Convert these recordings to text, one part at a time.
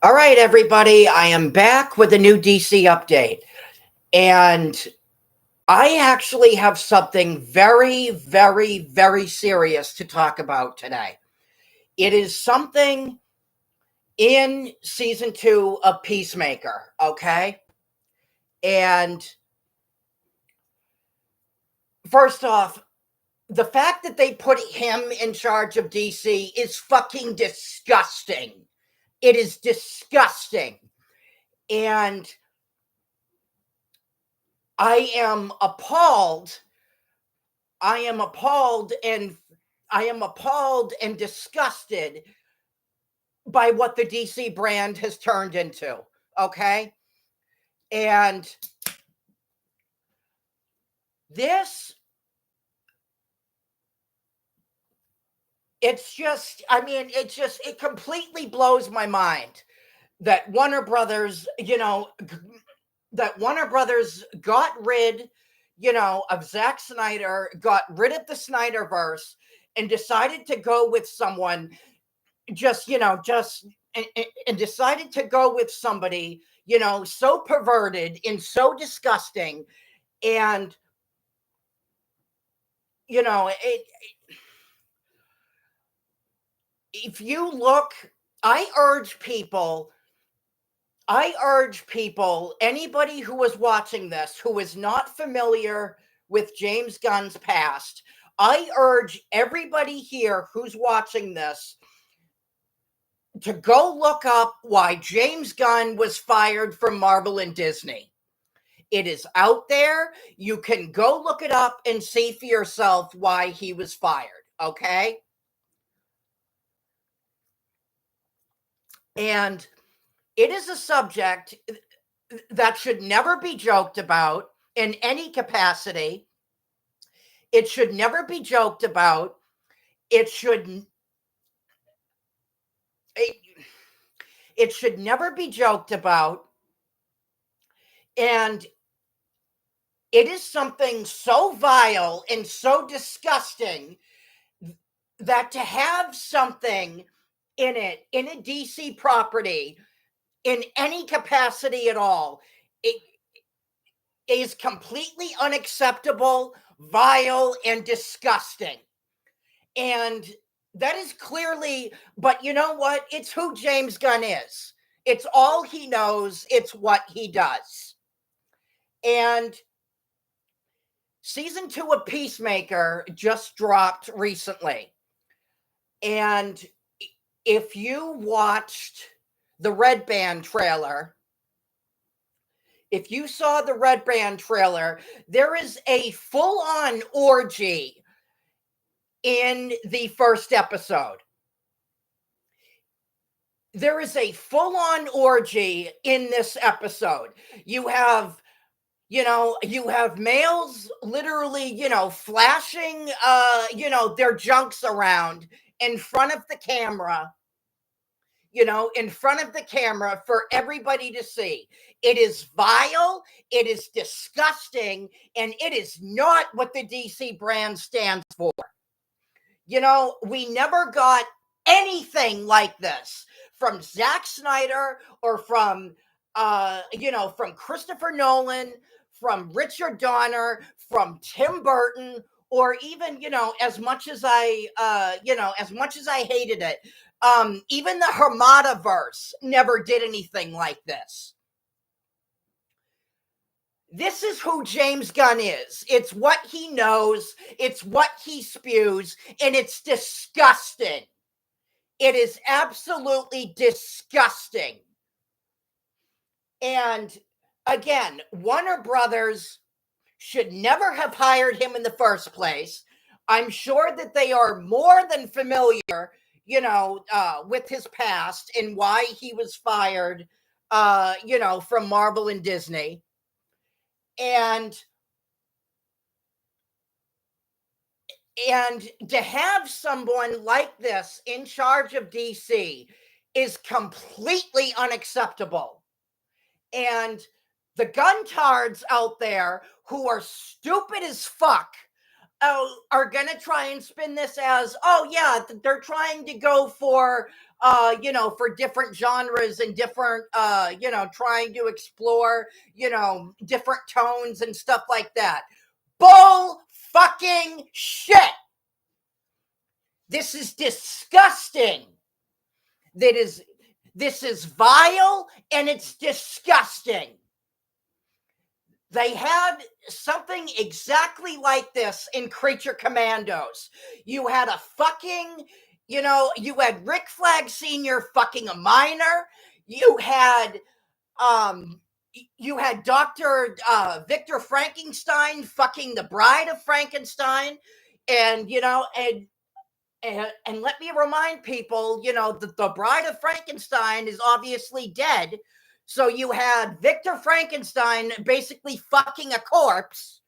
All right, everybody, I am back with a new DC update. And I actually have something very, very, very serious to talk about today. It is something in season 2 of Peacemaker, okay? And first off, the fact that they put him in charge of DC is fucking disgusting. It is disgusting. And I am appalled. I am appalled and disgusted by what the DC brand has turned into. Okay? And this it completely blows my mind that Warner Brothers, got rid, of Zack Snyder, got rid of the Snyderverse, and decided to go with someone and decided to go with somebody, so perverted and so disgusting. And, it, if you look, I urge people, anybody who is watching this, who is not familiar with James Gunn's past, I urge everybody here who's watching this to go look up why James Gunn was fired from Marvel and Disney. It is out there. You can go look it up and see for yourself why he was fired, okay? And it is a subject that should never be joked about in any capacity. It should never be joked about. It should never be joked about. And it is something so vile and so disgusting that to have something in a DC property in any capacity at all, it is completely unacceptable, vile, and disgusting. And that is clearly, but you know what? It's who James Gunn is. It's all he knows. It's what he does. And season 2 of Peacemaker just dropped recently. And if you watched the Red Band trailer, if you saw the Red Band trailer, there is a full-on orgy in the first episode. There is a full-on orgy in this episode. You have males literally, flashing, their junks around in front of the camera, for everybody to see. It is vile, it is disgusting, and it is not what the DC brand stands for. We never got anything like this from Zack Snyder or from Christopher Nolan, from Richard Donner, from Tim Burton, or even, as much as I hated it, even the Hamada-verse never did anything like this. This is who James Gunn is. It's what he knows. It's what he spews. And it's disgusting. It is absolutely disgusting. And again, Warner Brothers should never have hired him in the first place. I'm sure that they are more than familiar, with his past and why he was fired, from Marvel and Disney. And to have someone like this in charge of DC is completely unacceptable. And the guntards out there who are stupid as fuck are going to try and spin this as, oh yeah, they're trying to go for, for different genres and different, trying to explore, different tones and stuff like that. Bull fucking shit. This is disgusting. This is vile and it's disgusting. They had something exactly like this in Creature Commandos. You had a fucking, you had Rick Flag Sr. fucking a minor. You had Dr. Victor Frankenstein fucking the bride of Frankenstein. And, and let me remind people, that the bride of Frankenstein is obviously dead. So you had Victor Frankenstein basically fucking a corpse.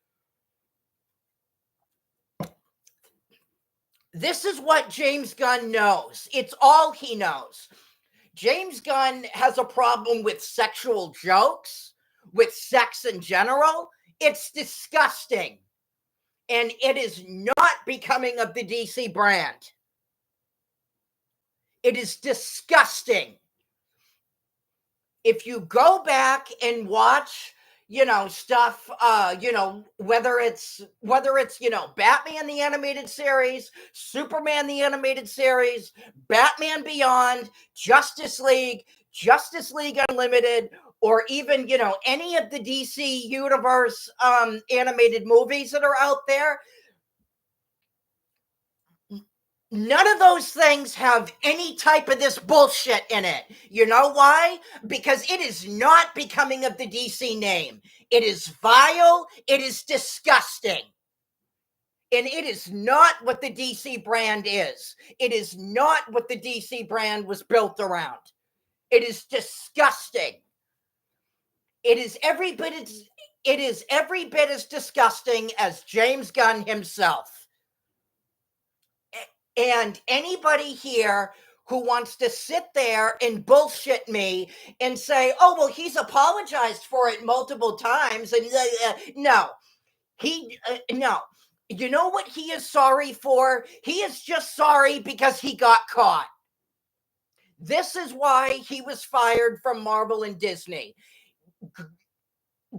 This is what James Gunn knows. It's all he knows. James Gunn has a problem with sexual jokes, with sex in general. It's disgusting. And it is not becoming of the DC brand. It is disgusting. If you go back and watch, stuff, whether it's, Batman the Animated Series, Superman the Animated Series, Batman Beyond, Justice League Unlimited, or even, any of the DC Universe animated movies that are out there, none of those things have any type of this bullshit in it. You know why? Because it is not becoming of the DC name. It is vile. It is disgusting. And it is not what the DC brand is. It is not what the DC brand was built around. It is disgusting. It is every bit as disgusting as James Gunn himself. And anybody here who wants to sit there and bullshit me and say, oh, well, he's apologized for it multiple times. And no. You know what he is sorry for? He is just sorry because he got caught. This is why he was fired from Marvel and Disney.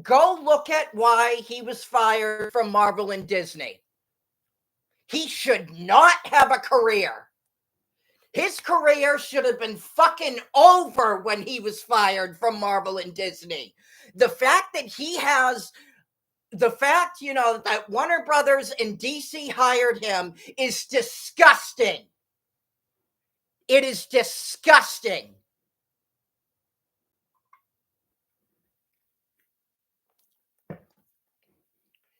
Go look at why he was fired from Marvel and Disney. He should not have a career. His career should have been fucking over when he was fired from Marvel and Disney. The fact that that Warner Brothers and DC hired him is disgusting. It is disgusting.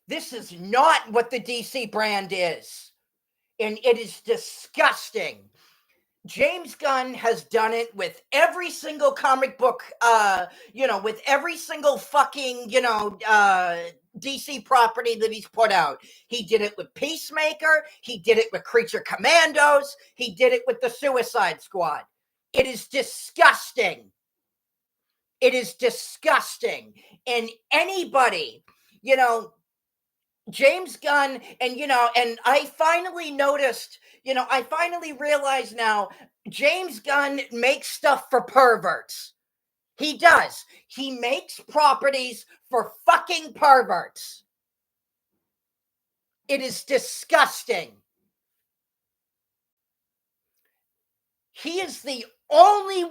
This is not what the DC brand is. And it is disgusting. James Gunn has done it with every single comic book, with every single fucking, DC property that he's put out. He did it with Peacemaker. He did it with Creature Commandos. He did it with the Suicide Squad. It is disgusting. It is disgusting. And anybody, James Gunn, and I finally noticed, I finally realize now, James Gunn makes stuff for perverts. He does. He makes properties for fucking perverts. It is disgusting. He is the only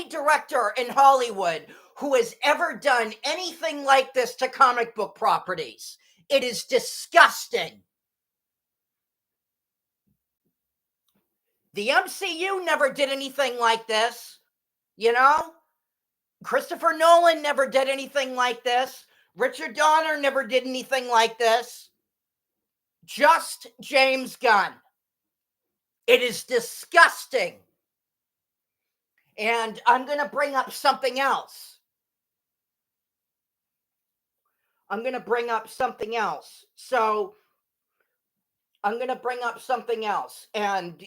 director in Hollywood who has ever done anything like this to comic book properties. It is disgusting. The MCU never did anything like this. Christopher Nolan never did anything like this. Richard Donner never did anything like this. Just James Gunn. It is disgusting. And I'm going to bring up something else. So I'm going to bring up something else. And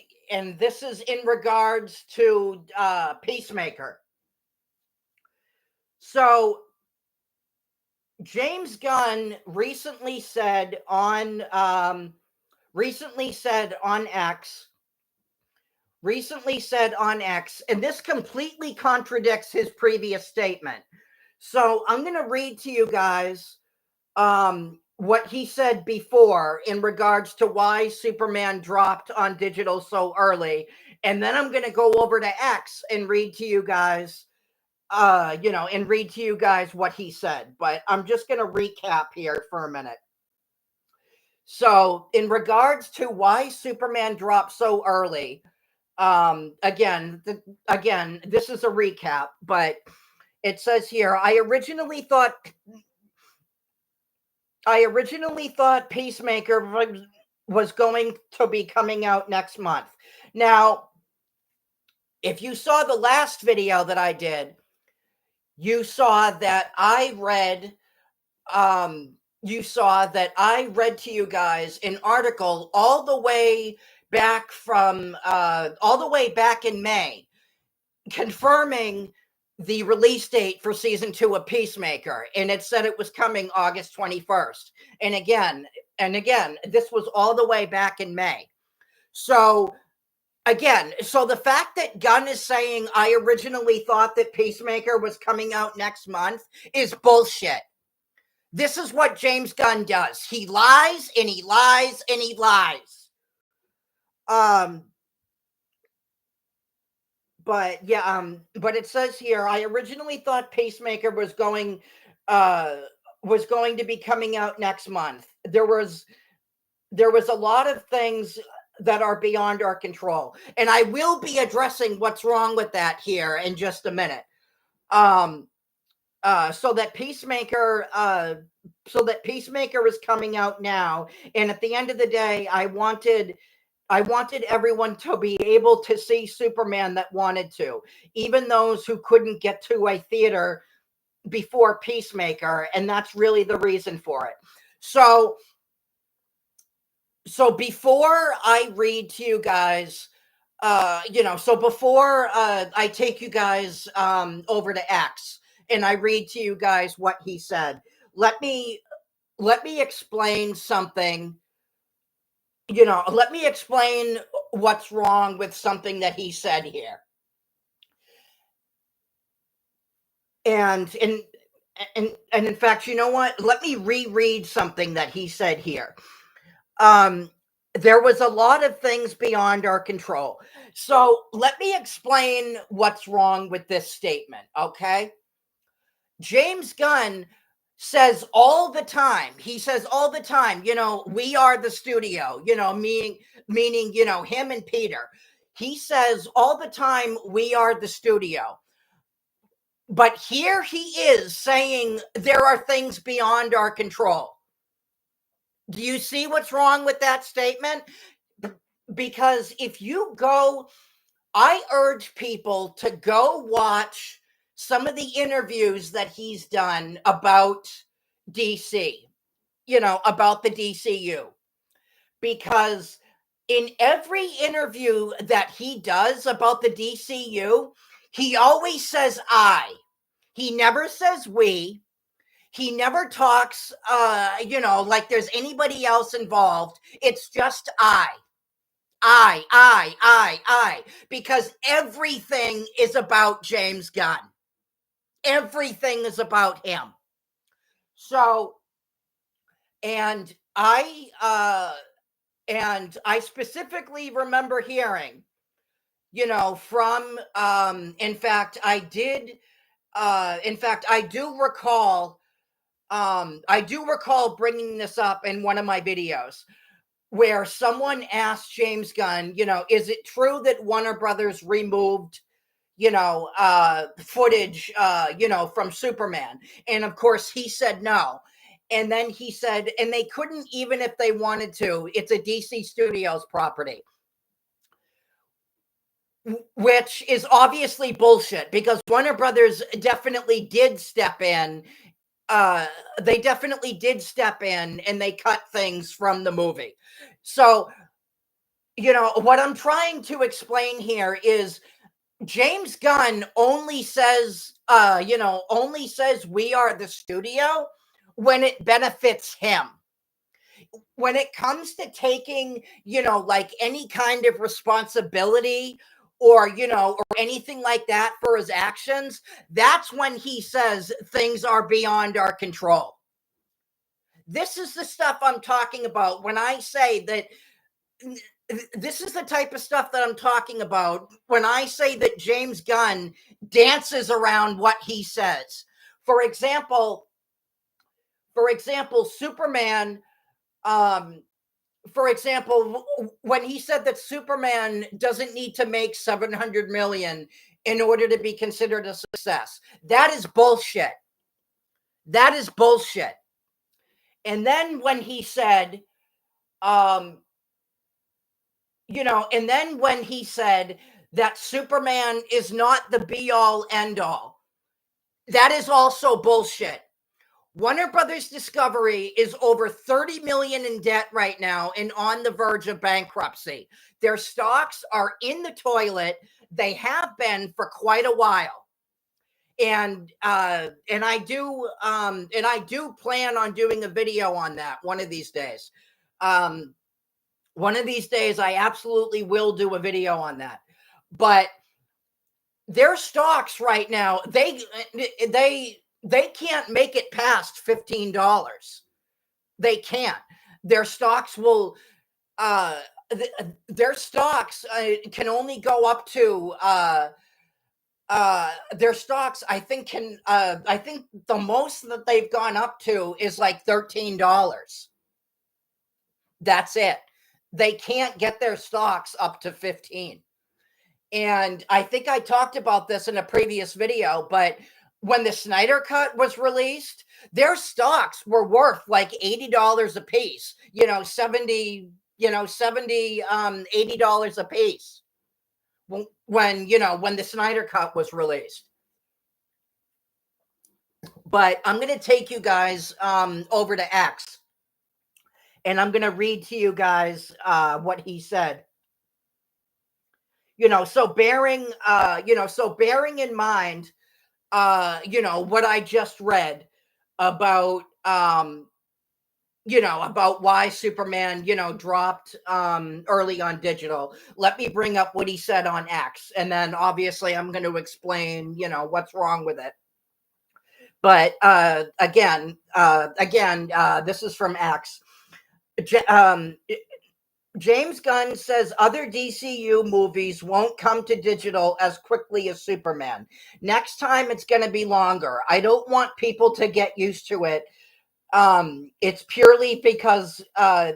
this is in regards to Peacemaker. So James Gunn recently said on X, recently said on X, and this completely contradicts his previous statement. So I'm going to read to you guys what he said before in regards to why Superman dropped on digital so early. And then I'm going to go over to X and read to you guys, and read to you guys what he said. But I'm just going to recap here for a minute. So in regards to why Superman dropped so early, again, this is a recap, but it says here, I originally thought Peacemaker was going to be coming out next month. Now, if you saw the last video that I did, you saw that I read to you guys an article all the way back in May, confirming the release date for season 2 of Peacemaker, and it said it was coming August 21st. And again, this was all the way back in May. So the fact that Gunn is saying I originally thought that Peacemaker was coming out next month is bullshit. This is what James Gunn does. He lies and he lies and he lies. But it says here, I originally thought Peacemaker was going to be coming out next month. There was a lot of things that are beyond our control, and I will be addressing what's wrong with that here in just a minute. So that Peacemaker is coming out now, and at the end of the day, I wanted everyone to be able to see Superman that wanted to, even those who couldn't get to a theater before Peacemaker, and that's really the reason for it. So before I read to you guys, before I take you guys over to X and I read to you guys what he said, let me explain something. Let me explain what's wrong with something that he said here. And in fact, you know what? Let me reread something that he said here. There was a lot of things beyond our control. So let me explain what's wrong with this statement, okay? James Gunn says all the time, we are the studio, meaning, him and Peter. He says all the time, we are the studio. But here he is saying there are things beyond our control. Do you see what's wrong with that statement? Because if you go, I urge people to go watch some of the interviews that he's done about DC, about the DCU. Because in every interview that he does about the DCU, he always says I. He never says we. He never talks, like there's anybody else involved. It's just I. Because everything is about James Gunn. Everything is about him. So, and I specifically remember hearing, from, in fact, I do recall bringing this up in one of my videos where someone asked James Gunn, is it true that Warner Brothers removed, footage, from Superman? And of course he said no. And then he said, and they couldn't even if they wanted to. It's a DC Studios property. Which is obviously bullshit, because Warner Brothers definitely did step in. They definitely did step in and they cut things from the movie. So, what I'm trying to explain here is James Gunn only says we are the studio when it benefits him. When it comes to taking, like any kind of responsibility or, or anything like that for his actions, that's when he says things are beyond our control. This is the stuff I'm talking about when I say that. This is the type of stuff that I'm talking about when I say that James Gunn dances around what he says. For example, Superman, for example, when he said that Superman doesn't need to make 700 million in order to be considered a success, that is bullshit. That is bullshit. And then when he said, and then when he said that Superman is not the be all end all, that is also bullshit. Warner Brothers Discovery is over 30 million in debt right now and on the verge of bankruptcy. Their stocks are in the toilet. They have been for quite a while. And I do plan on doing a video on that one of these days. One of these days I absolutely will do a video on that. But their stocks right now, they can't make it past $15. They can't. Their stocks will their stocks can only go up to their stocks I think the most that they've gone up to is like $13. That's it. They can't get their stocks up to 15. And I think I talked about this in a previous video, but when the Snyder Cut was released, their stocks were worth like $80 a piece, $70, $80 a piece when the Snyder Cut was released. But I'm going to take you guys over to X, and I'm going to read to you guys what he said. So bearing in mind, what I just read about, about why Superman, dropped early on digital. Let me bring up what he said on X, and then obviously I'm going to explain, what's wrong with it. But again, this is from X. James Gunn says other DCU movies won't come to digital as quickly as Superman. Next time it's going to be longer. I don't want people to get used to it. It's purely because of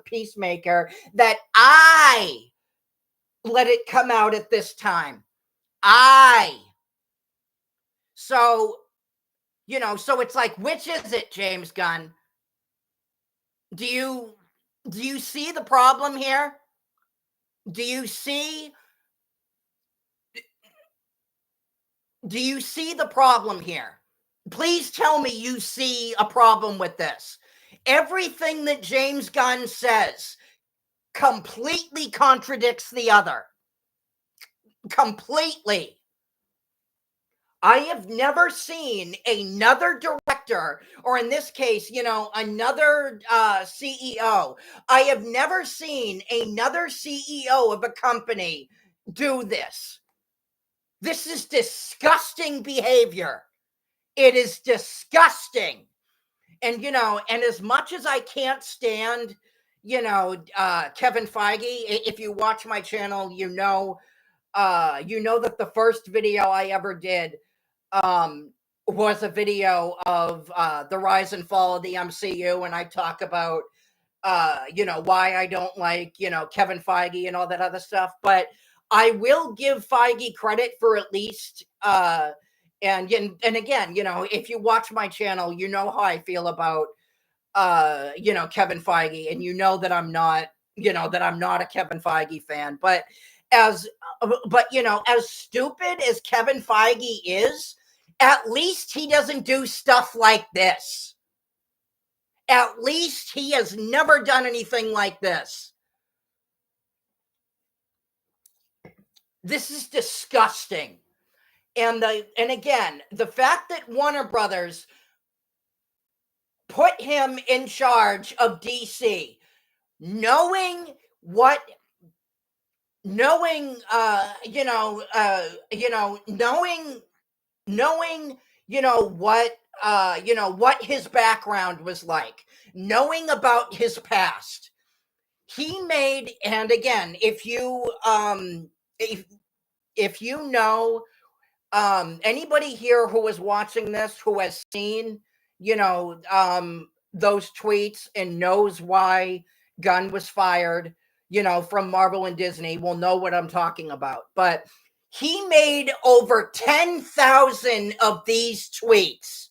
Peacemaker that I let it come out at this time. So it's like, which is it, James Gunn? Do you see the problem here? Do you see the problem here? Please tell me you see a problem with this. Everything that James Gunn says completely contradicts the other. Completely. I have never seen another director, or in this case, another CEO. I have never seen another CEO of a company do this. This is disgusting behavior. It is disgusting. And, and as much as I can't stand, Kevin Feige, if you watch my channel, that the first video I ever did was a video of the rise and fall of the MCU, and I talk about why I don't like Kevin Feige and all that other stuff. But I will give Feige credit for at least and again, if you watch my channel, you know how I feel about Kevin Feige, and that I'm not a Kevin Feige fan. But as stupid as Kevin Feige is, at least he doesn't do stuff like this. At least he has never done anything like this. This is disgusting. And again, the fact that Warner Brothers put him in charge of DC, knowing what knowing, knowing, what his background was like, knowing about his past, he made, and again, if you know, anybody here who is watching this who has seen, those tweets and knows why Gunn was fired, from Marvel and Disney will know what I'm talking about. But he made over 10,000 of these tweets.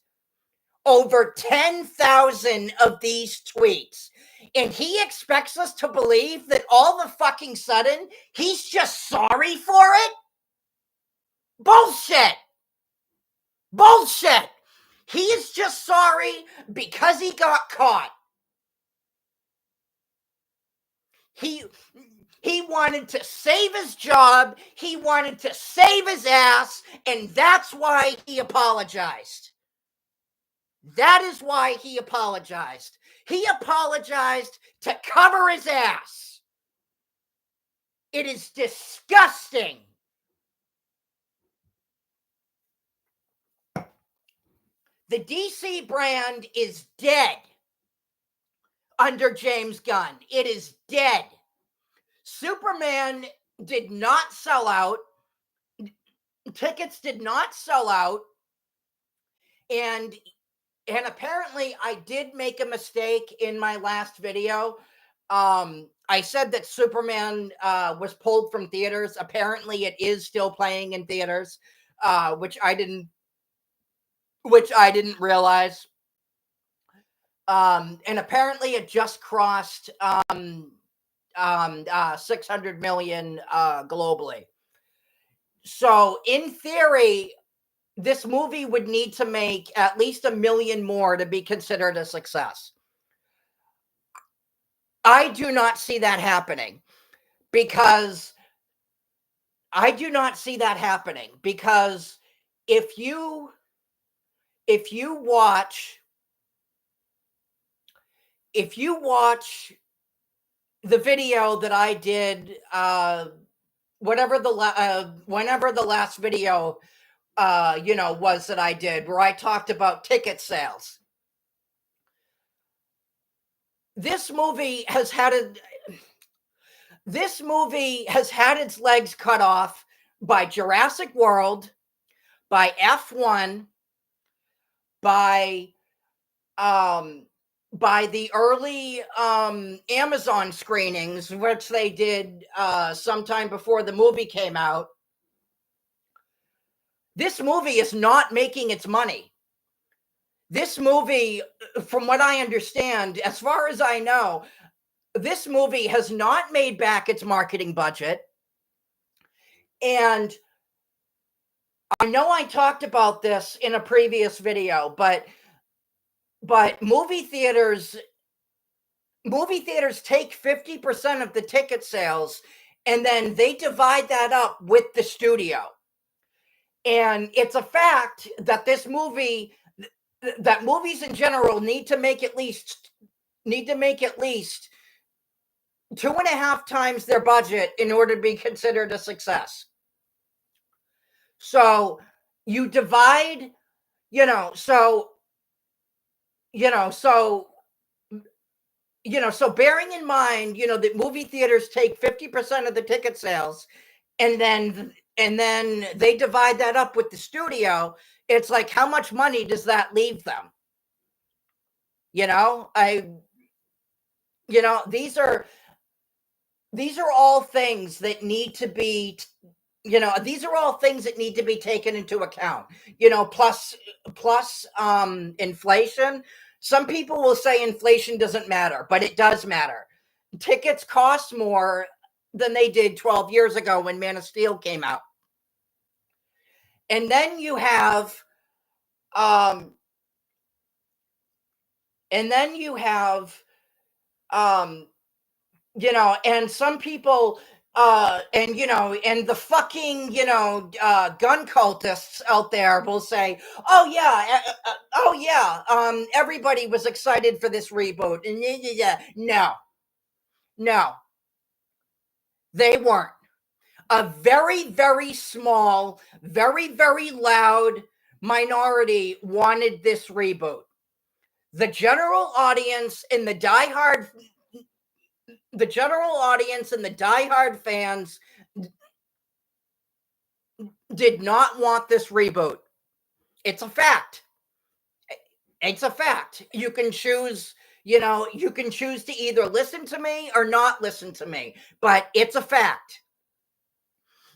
Over 10,000 of these tweets. And he expects us to believe that all the fucking sudden he's just sorry for it? Bullshit. Bullshit. He is just sorry because he got caught. He wanted to save his job. He wanted to save his ass. And that's why he apologized. That is why he apologized. He apologized to cover his ass. It is disgusting. The DC brand is dead under James Gunn. It is dead. Superman did not sell out. Tickets did not sell out. And apparently I did make a mistake in my last video. I said that Superman was pulled from theaters. Apparently it is still playing in theaters, which I didn't realize. And apparently it just crossed 600 million globally. So in theory, this movie would need to make at least 1 million more to be considered a success. I do not see that happening because if you watch the video that I did, whenever the last video was that I did, where I talked about ticket sales. This movie has had its legs cut off by Jurassic World, by F1, by the early Amazon screenings, which they did sometime before the movie came out. This movie is not making its money. This movie, from what I understand, as far as I know, this movie has not made back its marketing budget. And I know I talked about this in a previous video, but movie theaters take 50% of the ticket sales and then they divide that up with the studio. And it's a fact that movies in general need to make at least 2.5 times their budget in order to be considered a success. So you divide, so bearing in mind, that movie theaters take 50% of the ticket sales and then they divide that up with the studio, it's like, how much money does that leave them? These are all things that need to be, taken into account, plus inflation. Some people will say inflation doesn't matter, but it does matter. Tickets cost more than they did 12 years ago when Man of Steel came out. And then you have, and some people, and the fucking, gun cultists out there will say, oh yeah, everybody was excited for this reboot. And no, they weren't. a very, very small, very, very loud minority wanted this reboot. The general audience and the diehard fans did not want this reboot. It's a fact. It's a fact. You can choose, you can choose to either listen to me or not listen to me, but it's a fact.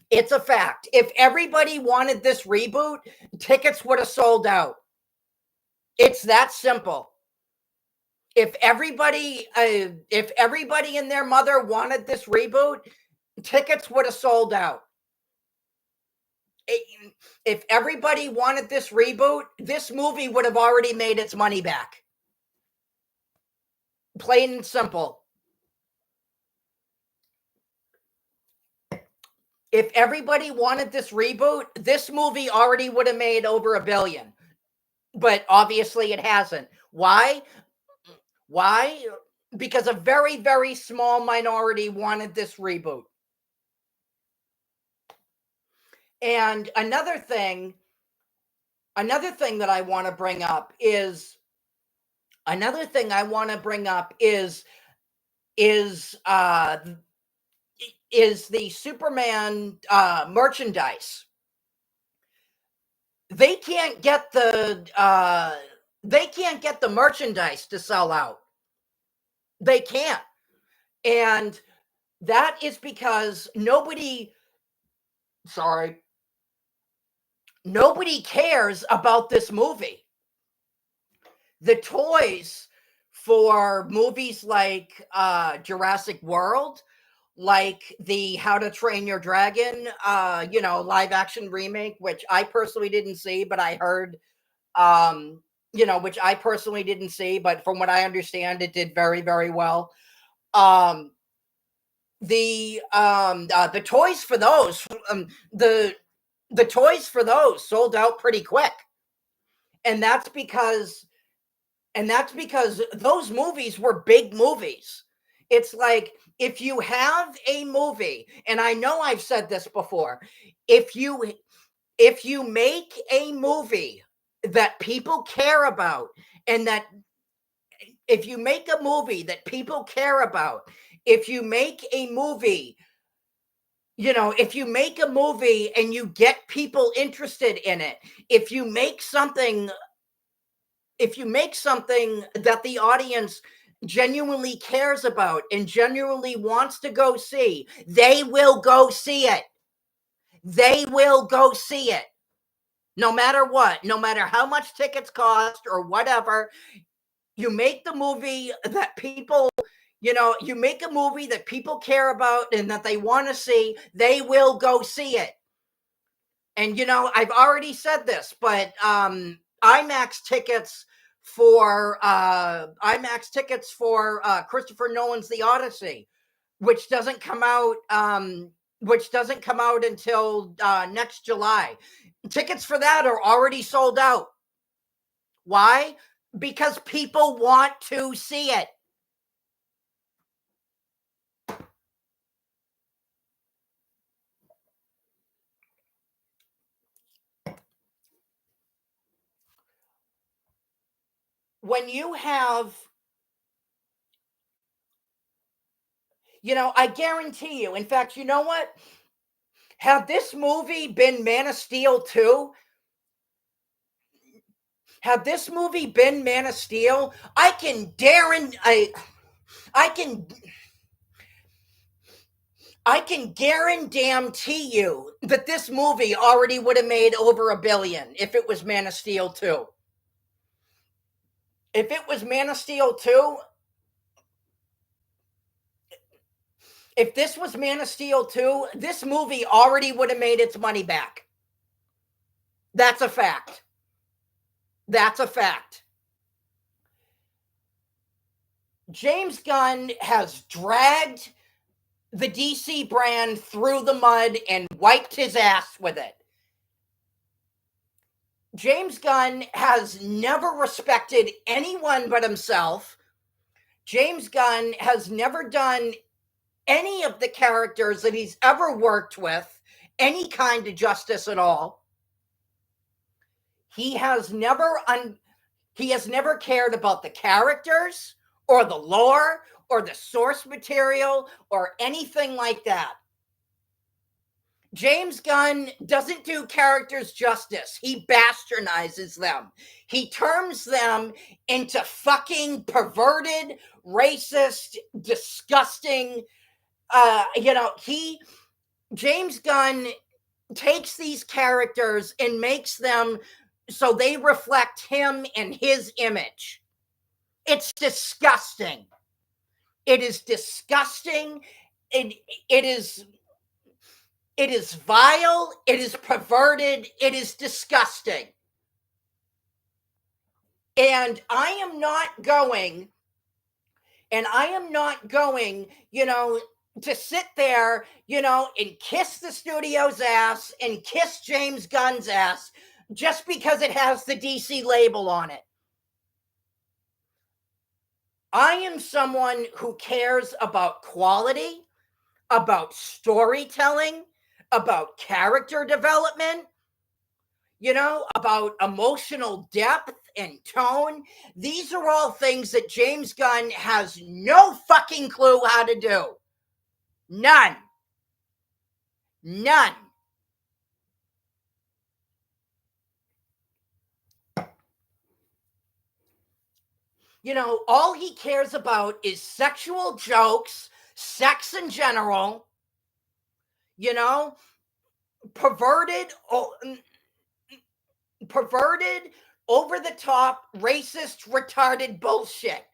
It's a fact. If everybody wanted this reboot, tickets would have sold out. It's that simple. If everybody and their mother wanted this reboot, tickets would have sold out. If everybody wanted this reboot, this movie would have already made its money back. Plain and simple. If everybody wanted this reboot, this movie already would have made over $1 billion. But obviously it hasn't. Why? Because a very, very small minority wanted this reboot. And another thing that I want to bring up is the Superman merchandise. They can't get the merchandise to sell out. They can't. And that is because nobody cares about this movie. The toys for movies like Jurassic World, like the How to Train Your Dragon, live action remake, which I personally didn't see, but I heard, which I personally didn't see, but from what I understand, it did very, very well. The toys for those, the toys for those sold out pretty quick. And that's because those movies were big movies. It's like, if you have a movie, and I know I've said this before, if you make a movie that people care about, and that if you make a movie that people care about, if you make a movie, if you make a movie and you get people interested in it, if you make something that the audience genuinely cares about and genuinely wants to go see, they will go see it. They will go see it. No matter what, no matter how much tickets cost or whatever, you make the movie that people, you make a movie that people care about and that they want to see, they will go see it. And, I've already said this, but IMAX tickets for Christopher Nolan's The Odyssey, which doesn't come out until next July. Tickets for that are already sold out. Why? Because people want to see it. When you have, I guarantee you, in fact, you know what? Had this movie been Man of Steel 2, I can guarantee you that this movie already would have made over $1 billion if it was Man of Steel 2. If it was Man of Steel 2, if this was Man of Steel 2, this movie already would have made its money back. That's a fact. That's a fact. James Gunn has dragged the DC brand through the mud and wiped his ass with it. James Gunn has never respected anyone but himself. James Gunn has never done any of the characters that he's ever worked with any kind of justice at all. He has never cared about the characters or the lore or the source material or anything like that. James Gunn doesn't do characters justice. He bastardizes them. He turns them into fucking perverted, racist, disgusting, James Gunn takes these characters and makes them so they reflect him and his image. It's disgusting. It is disgusting. It is vile. It is perverted. It is disgusting. And I am not going, to sit there, and kiss the studio's ass and kiss James Gunn's ass just because it has the DC label on it. I am someone who cares about quality, about storytelling, about character development, about emotional depth and tone. These are all things that James Gunn has no fucking clue how to do. None. All he cares about is sexual jokes, sex in general, perverted, over the top, racist, retarded bullshit.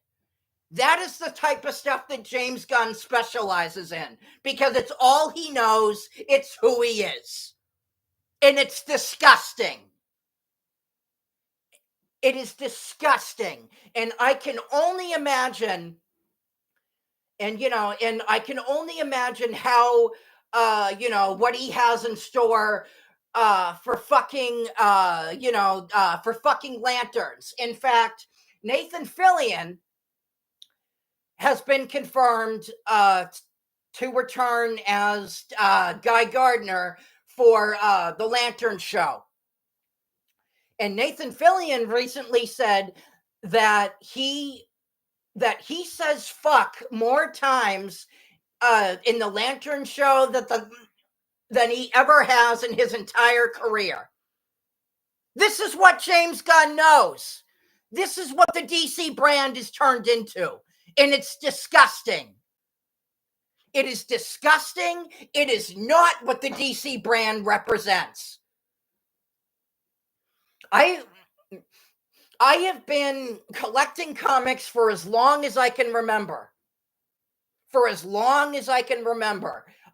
That is the type of stuff that James Gunn specializes in because it's all he knows. It's who he is. And it's disgusting. It is disgusting. And I can only imagine, I can only imagine how, what he has in store for fucking, for fucking lanterns. In fact, Nathan Fillion has been confirmed to return as Guy Gardner for the Lantern Show. And Nathan Fillion recently said that he says fuck more times in the Lantern Show than he ever has in his entire career. This is what James Gunn knows. This is what the DC brand is turned into. And it's disgusting. It is disgusting. It is not what the DC brand represents. I have been collecting comics for as long as I can remember.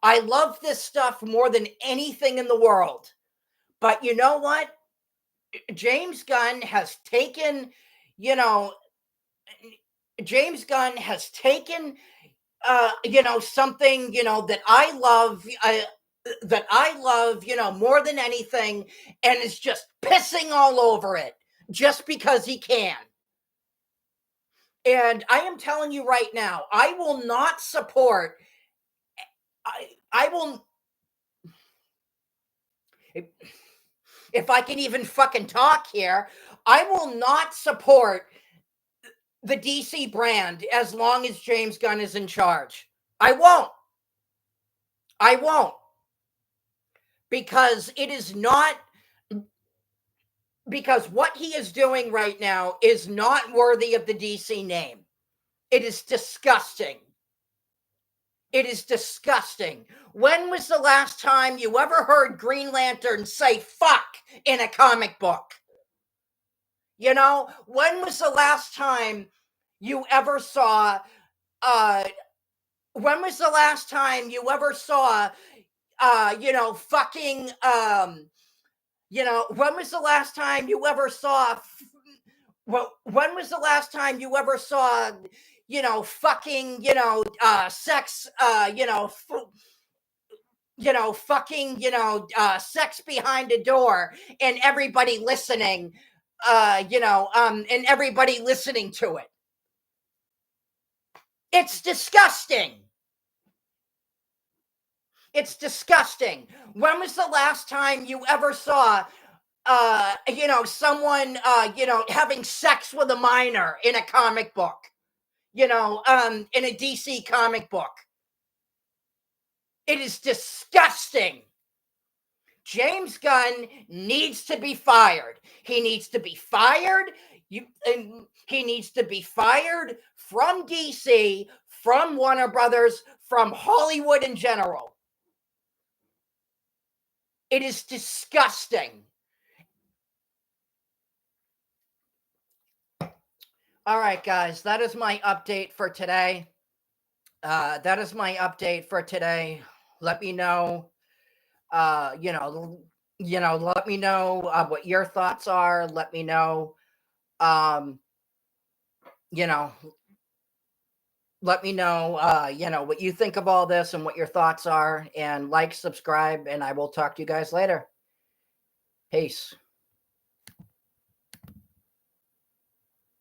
I love this stuff more than anything in the world. But you know what? James Gunn has taken, something, that I love, more than anything, and is just pissing all over it just because he can. And I am telling you right now, I will not support, I will, if I can even fucking talk here, I will not support the DC brand as long as James Gunn is in charge. I won't. Because it is not, because what he is doing right now is not worthy of the DC name. It is disgusting. When was the last time you ever heard Green Lantern say fuck in a comic book? When was the last time you ever saw, fucking, when was the last time you ever saw, fucking, sex, sex behind a door and everybody listening, and everybody listening to it? It's disgusting. It's disgusting. When was the last time you ever saw someone having sex with a minor in a comic book, in a DC comic book? It is disgusting. James Gunn needs to be fired. He needs to be fired. He needs to be fired from DC, from Warner Brothers, from Hollywood in general. It is disgusting. All right, guys, that is my update for today. Let me know, let me know what your thoughts are. Let me know, let me know, what you think of all this and what your thoughts are. And like, subscribe, and I will talk to you guys later. Peace.